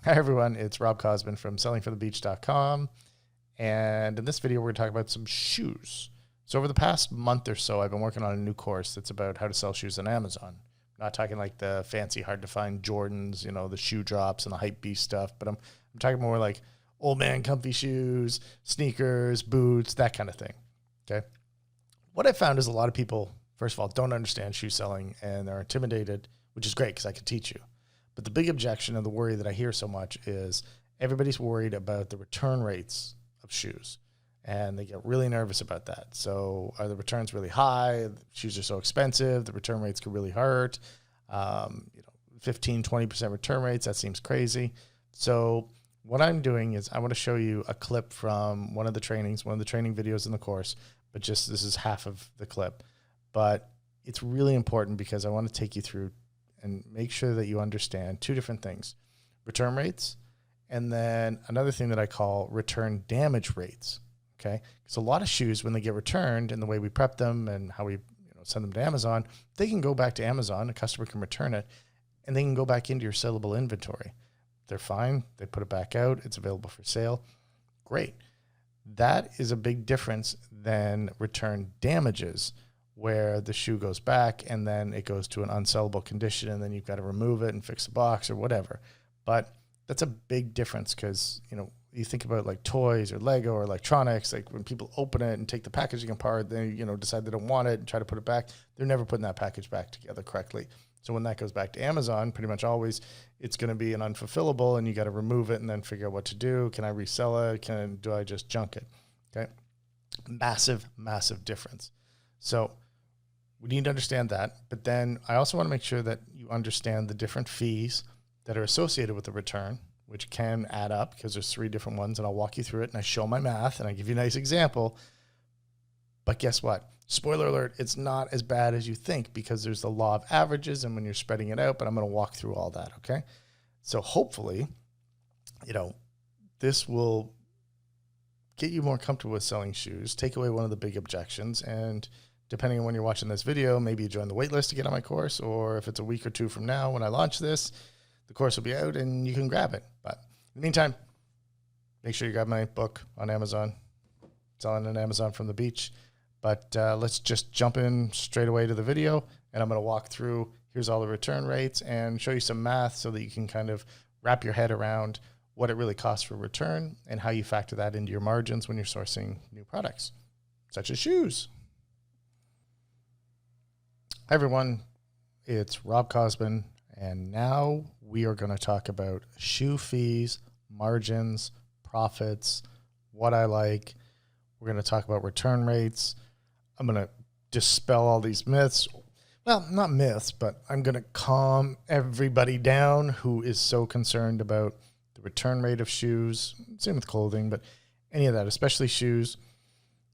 Hi everyone, it's Rob Cosman from sellingforthebeach.com. And in this video, we're going to talk about some shoes. So over the past month or so, I've been working on a new course that's about how to sell shoes on Amazon. I'm not talking like the fancy, hard to find Jordans, you know, the shoe drops and the hype beast stuff, but I'm talking more like old man comfy shoes, sneakers, boots, that kind of thing. Okay. What I found is a lot of people, first of all, don't understand shoe selling and they're intimidated, which is great because I can teach you. But the big objection and the worry that I hear so much is everybody's worried about the return rates of shoes. And they get really nervous about that. So are the returns really high? Shoes are so expensive. The return rates could really hurt. 15, 20% return rates, that seems crazy. So what I'm doing is I want to show you a clip from one of the training videos in the course, but just this is half of the clip. But it's really important because I want to take you through and make sure that you understand two different things: return rates, and then another thing that I call return damage rates. Okay, because a lot of shoes, when they get returned and the way we prep them and how we send them to Amazon, they can go back to Amazon, a customer can return it, and they can go back into your sellable inventory. They're fine, they put it back out, it's available for sale. Great. That is a big difference than return damages, where the shoe goes back and then it goes to an unsellable condition and then you've got to remove it and fix the box or whatever. But that's a big difference because, you think about like toys or Lego or electronics, like when people open it and take the packaging apart, they, decide they don't want it and try to put it back. They're never putting that package back together correctly. So when that goes back to Amazon, pretty much always it's going to be an unfulfillable and you got to remove it and then figure out what to do. Can I resell it? Do I just junk it? Okay. Massive, massive difference. So we need to understand that, but then I also want to make sure that you understand the different fees that are associated with the return, which can add up because there's 3 different ones, and I'll walk you through it and I show my math and I give you a nice example. But guess what? Spoiler alert, it's not as bad as you think because there's the law of averages and when you're spreading it out, but I'm going to walk through all that, okay? So hopefully, this will get you more comfortable with selling shoes, take away one of the big objections, and depending on when you're watching this video, maybe you join the wait list to get on my course, or if it's a week or 2 from now when I launch this, the course will be out and you can grab it. But in the meantime, make sure you grab my book on Amazon. It's on Amazon from the beach. But let's just jump in straight away to the video, and I'm going to walk through, here's all the return rates, and show you some math so that you can kind of wrap your head around what it really costs for return and how you factor that into your margins when you're sourcing new products, such as shoes. Hi everyone, it's Rob Cosman, and now we are going to talk about shoe fees, margins, profits, what I like. We're going to talk about return rates. I'm going to dispel all these myths. Well, not myths, but I'm going to calm everybody down who is so concerned about the return rate of shoes. Same with clothing, but any of that, especially shoes.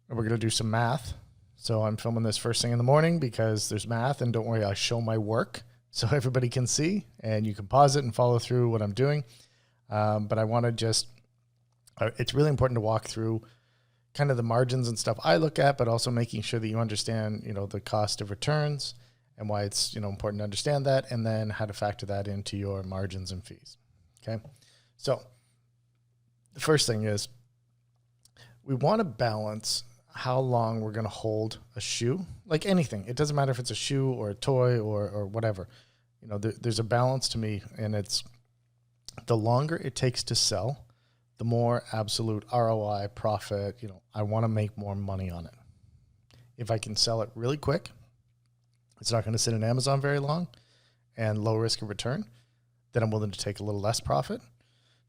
And we're going to do some math. So I'm filming this first thing in the morning because there's math, and don't worry, I'll show my work so everybody can see and you can pause it and follow through what I'm doing. But I want to it's really important to walk through kind of the margins and stuff I look at, but also making sure that you understand, the cost of returns and why it's, important to understand that, and then how to factor that into your margins and fees. Okay. So the first thing is we want to balance how long we're going to hold a shoe, like anything. It doesn't matter if it's a shoe or a toy or whatever. There's a balance to me, and it's the longer it takes to sell, the more absolute ROI profit. I want to make more money on it. If I can sell it really quick, it's not going to sit in Amazon very long, and low risk of return, then I'm willing to take a little less profit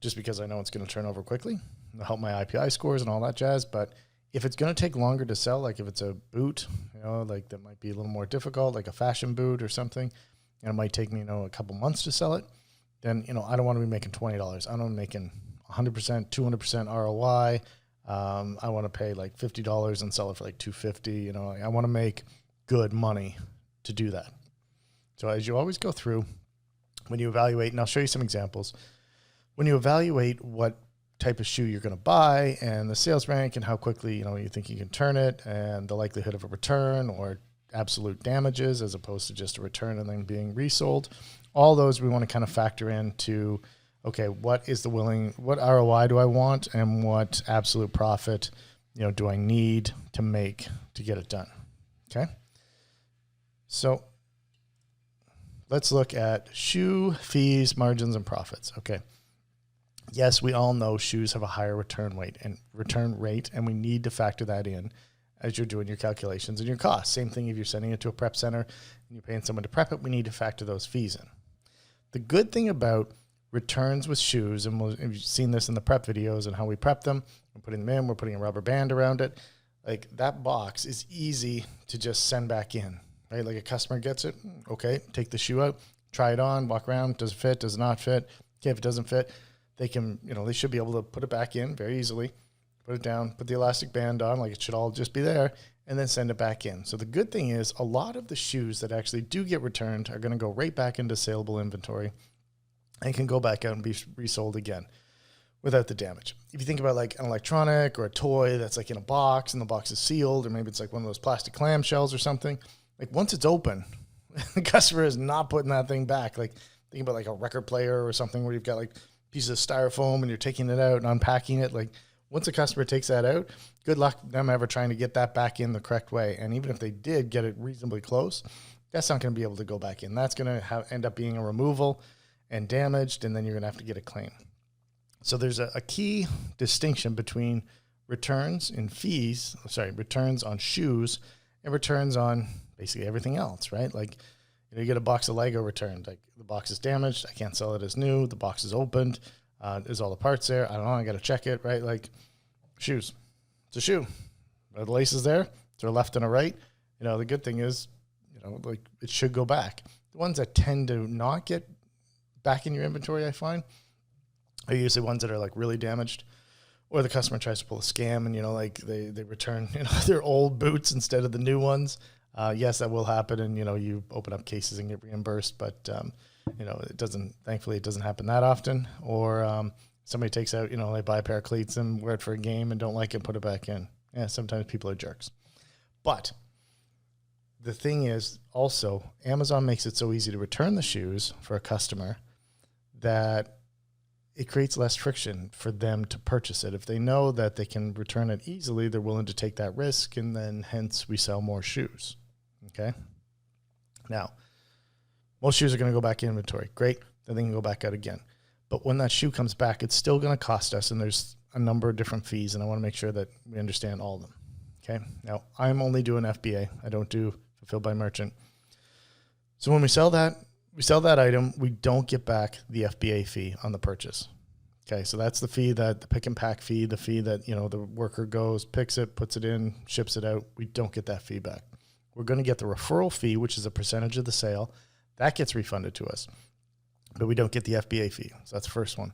just because I know it's going to turn over quickly. It'll help my IPI scores and all that jazz. But if it's going to take longer to sell, like if it's a boot, like that might be a little more difficult, like a fashion boot or something, and it might take me, a couple months to sell it, then, I don't want to be making $20. I don't want to be making 100%, 200% ROI. I want to pay like $50 and sell it for like $250. I want to make good money to do that. So as you always go through, when you evaluate, and I'll show you some examples, when you evaluate what type of shoe you're going to buy and the sales rank and how quickly, you think you can turn it and the likelihood of a return or absolute damages as opposed to just a return and then being resold, all those we want to kind of factor into, okay, what ROI do I want, and what absolute profit, do I need to make to get it done? Okay. So let's look at shoe fees, margins, and profits. Okay. Yes, we all know shoes have a higher return rate, and we need to factor that in as you're doing your calculations and your costs. Same thing if you're sending it to a prep center and you're paying someone to prep it, we need to factor those fees in. The good thing about returns with shoes, and you've seen this in the prep videos and how we prep them, we're putting them in, we're putting a rubber band around it. Like that box is easy to just send back in, right? Like a customer gets it, okay, take the shoe out, try it on, walk around, does it fit, does it not fit? Okay, if it doesn't fit, they can, they should be able to put it back in very easily, put it down, put the elastic band on, like it should all just be there, and then send it back in. So the good thing is a lot of the shoes that actually do get returned are going to go right back into saleable inventory and can go back out and be resold again without the damage. If you think about like an electronic or a toy that's like in a box and the box is sealed, or maybe it's like one of those plastic clamshells or something, like once it's open, the customer is not putting that thing back. Like think about like a record player or something where you've got like pieces of styrofoam and you're taking it out and unpacking it. Like once a customer takes that out, good luck them ever trying to get that back in the correct way. And even if they did get it reasonably close, that's not going to be able to go back in. That's going to end up being a removal and damaged, and then you're going to have to get a claim. So there's a key distinction between returns on shoes and returns on basically everything else, right? Like, you get a box of Lego returned. Like the box is damaged, I can't sell it as new. The box is opened. There's all the parts there. I don't know. I got to check it, right? Like shoes. It's a shoe. Are the laces there? Is there a left and a right? The good thing is, like it should go back. The ones that tend to not get back in your inventory, I find, are usually ones that are like really damaged, or the customer tries to pull a scam and, like they return, their old boots instead of the new ones. Yes, that will happen. And, you open up cases and get reimbursed, but, thankfully it doesn't happen that often. Or somebody takes out, they buy a pair of cleats and wear it for a game and don't like it, put it back in. Yeah, sometimes people are jerks. But the thing is also Amazon makes it so easy to return the shoes for a customer that it creates less friction for them to purchase it. If they know that they can return it easily, they're willing to take that risk, and then hence we sell more shoes. Okay. Now, most shoes are going to go back in inventory. Great. Then they can go back out again. But when that shoe comes back, it's still going to cost us, and there's a number of different fees, and I want to make sure that we understand all of them. Okay. Now, I'm only doing FBA. I don't do fulfilled by merchant. So when we sell that item, we don't get back the FBA fee on the purchase. Okay, so that's the fee, that the pick and pack fee, the fee that, the worker goes, picks it, puts it in, ships it out. We don't get that fee back. We're going to get the referral fee, which is a percentage of the sale. That gets refunded to us, but we don't get the FBA fee. So that's the first one.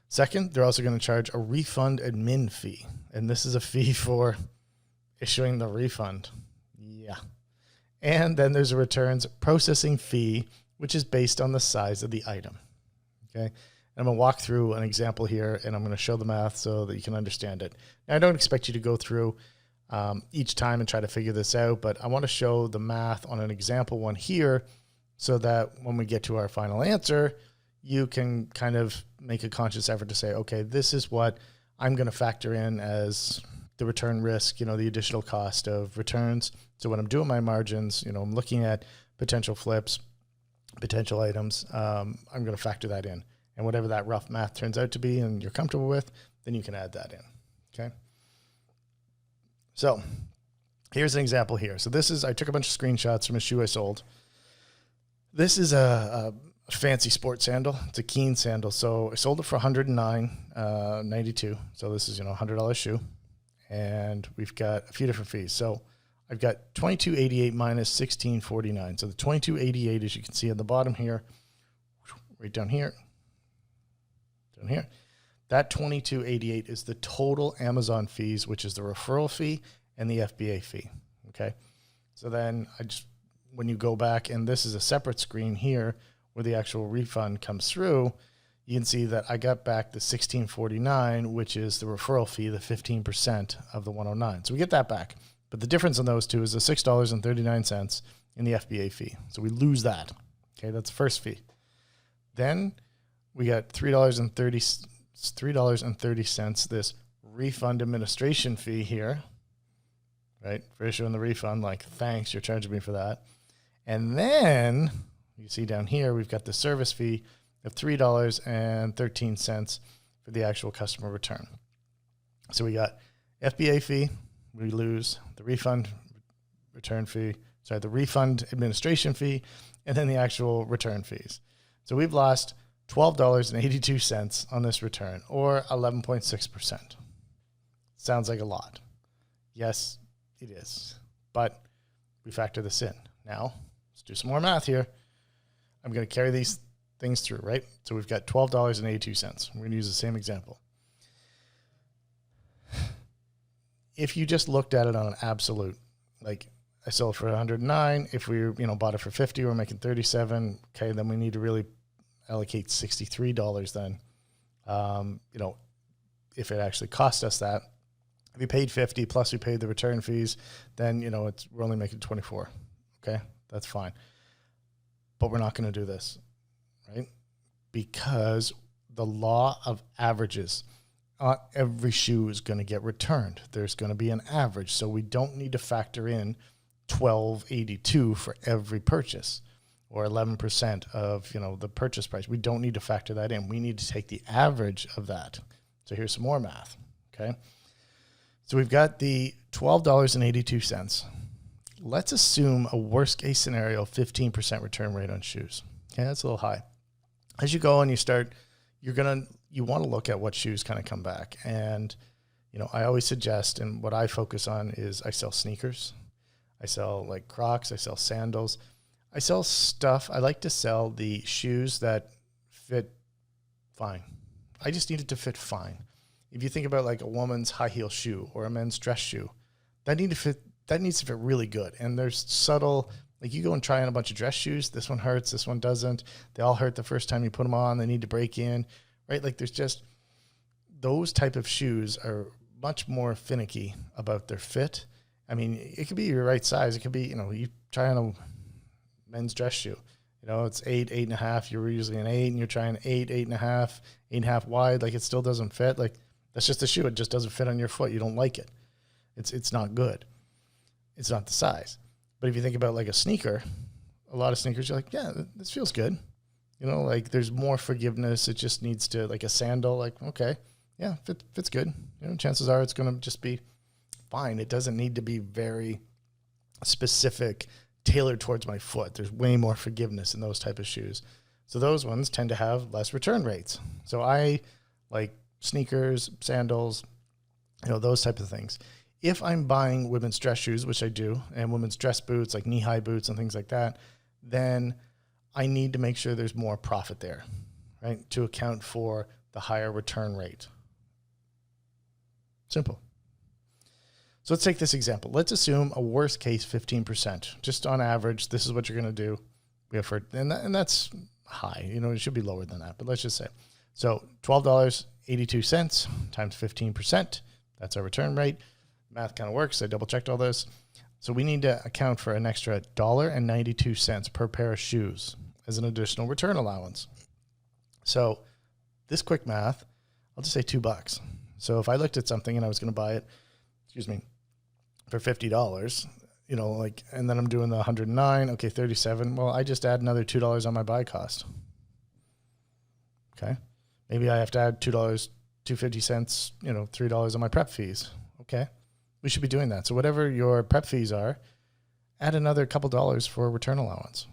Second, they're also going to charge a refund admin fee, and this is a fee for issuing the refund. Yeah. And then there's a returns processing fee, which is based on the size of the item. Okay. And I'm going to walk through an example here, and I'm going to show the math so that you can understand it. Now, I don't expect you to go through each time and try to figure this out, but I want to show the math on an example one here so that when we get to our final answer, you can kind of make a conscious effort to say, okay, this is what I'm going to factor in as the return risk, the additional cost of returns. So when I'm doing my margins, I'm looking at potential flips, potential items, I'm going to factor that in. And whatever that rough math turns out to be and you're comfortable with, then you can add that in. Okay. So here's an example here. So I took a bunch of screenshots from a shoe I sold. This is a fancy sports sandal. It's a Keen sandal. So I sold it for $109.92. So this is, $100 shoe. And we've got a few different fees. So I've got $22.88 minus $16.49. So the $22.88, as you can see at the bottom here, right down here, that $22.88 is the total Amazon fees, which is the referral fee and the FBA fee. Okay. So then when you go back, and this is a separate screen here where the actual refund comes through, you can see that I got back the $16.49, which is the referral fee, the 15% of the $109. So we get that back. But the difference in those two is the $6.39 in the FBA fee. So we lose that. Okay, that's the first fee. Then we got $3.30, this refund administration fee here, right? For issuing the refund, like, thanks, you're charging me for that. And then you see down here, we've got the service fee of $3.13 for the actual customer return. So we got FBA fee, we lose the refund administration fee, and then the actual return fees. So we've lost $12.82 on this return, or 11.6%. Sounds like a lot. Yes, it is. But we factor this in. Now, let's do some more math here. I'm going to carry these things through, right? So we've got $12.82. We're going to use the same example. If you just looked at it on an absolute, like, I sold for 109. If we, bought it for 50, we're making 37. Okay, then we need to really allocate $63 then. If it actually cost us that. If we paid 50 plus we paid the return fees, then, we're only making 24. Okay, that's fine. But we're not going to do this, right? Because the law of averages, not every shoe is going to get returned. There's going to be an average. So we don't need to factor in $12.82 for every purchase, or 11% of, the purchase price. We don't need to factor that in. We need to take the average of that. So here's some more math, okay? So we've got the $12.82. Let's assume a worst case scenario, 15% return rate on shoes. Okay, that's a little high. As you go and you start, you want to look at what shoes kind of come back. And, I always suggest, and what I focus on is I sell sneakers. I sell like Crocs. I sell sandals. I sell stuff. I like to sell the shoes that fit fine. I just need it to fit fine. If you think about like a woman's high heel shoe or a men's dress shoe, that needs to fit really good. And there's subtle, like you go and try on a bunch of dress shoes. This one hurts. This one doesn't. They all hurt the first time you put them on. They need to break in, right? Like there's just, those type of shoes are much more finicky about their fit. I mean, it could be your right size. It could be, you try on a men's dress shoe. It's 8, 8.5. You're usually an 8, and you're trying 8, 8.5, 8.5 wide. Like it still doesn't fit. Like that's just the shoe. It just doesn't fit on your foot. You don't like it. It's not good. It's not the size. But if you think about like a sneaker, a lot of sneakers, you're like, yeah, this feels good. Like there's more forgiveness. It just needs to, like a sandal, like, okay, yeah, fits good. Chances are it's going to just be fine. It doesn't need to be very specific, tailored towards my foot. There's way more forgiveness in those type of shoes. So those ones tend to have less return rates. So I like sneakers, sandals, those type of things. If I'm buying women's dress shoes, which I do, and women's dress boots, like knee-high boots and things like that, then I need to make sure there's more profit there, right, to account for the higher return rate. Simple. So let's take this example. Let's assume a worst case 15%. Just on average, this is what you're going to do. And that's high. It should be lower than that, but let's just say. So $12.82 times 15%. That's our return rate. Math kind of works. I double checked all this. So we need to account for an extra $1.92 per pair of shoes as an additional return allowance. So this quick math, I'll just say $2. So if I looked at something and I was going to buy it, for $50, and then I'm doing the 109, okay, 37. Well, I just add another $2 on my buy cost. Okay. Maybe I have to add $2, 250 cents, $3 on my prep fees. Okay. We should be doing that. So whatever your prep fees are, add another couple dollars for return allowance.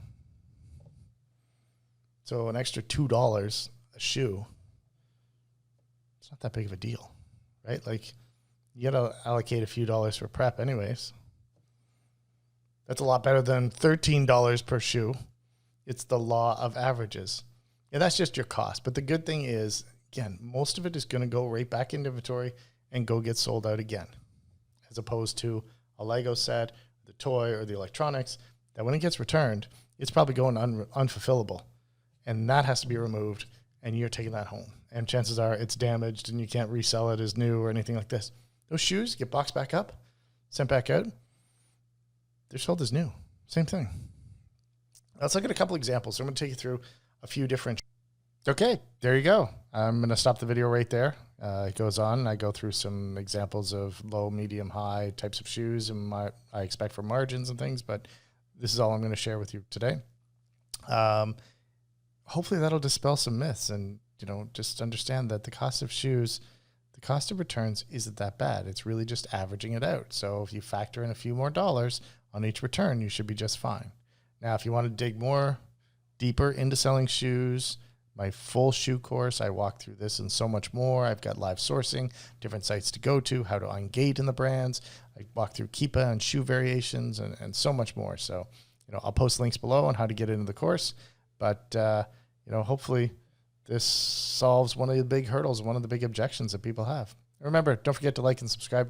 So an extra $2 a shoe, it's not that big of a deal, right? Like you got to allocate a few dollars for prep anyways. That's a lot better than $13 per shoe. It's the law of averages. And that's just your cost. But the good thing is, again, most of it is going to go right back into inventory and go get sold out again, as opposed to a Lego set, the toy, or the electronics, that when it gets returned, it's probably going unfulfillable. And that has to be removed, and you're taking that home. And chances are it's damaged, and you can't resell it as new or anything like this. Those shoes get boxed back up, sent back out. They're sold as new. Same thing. Let's look at a couple examples. So I'm going to take you through a few different. Okay, there you go. I'm going to stop the video right there. It goes on. I go through some examples of low, medium, high types of shoes and I expect for margins and things, but this is all I'm going to share with you today. Hopefully that'll dispel some myths and, just understand that the cost of shoes, the cost of returns isn't that bad. It's really just averaging it out. So if you factor in a few more dollars on each return, you should be just fine. Now, if you want to dig more deeper into selling shoes, my full shoe course, I walk through this and so much more. I've got live sourcing, different sites to go to, how to engage in the brands. I walk through Keepa and shoe variations and so much more. So, I'll post links below on how to get into the course. But, hopefully this solves one of the big hurdles, one of the big objections that people have. Remember, don't forget to like and subscribe.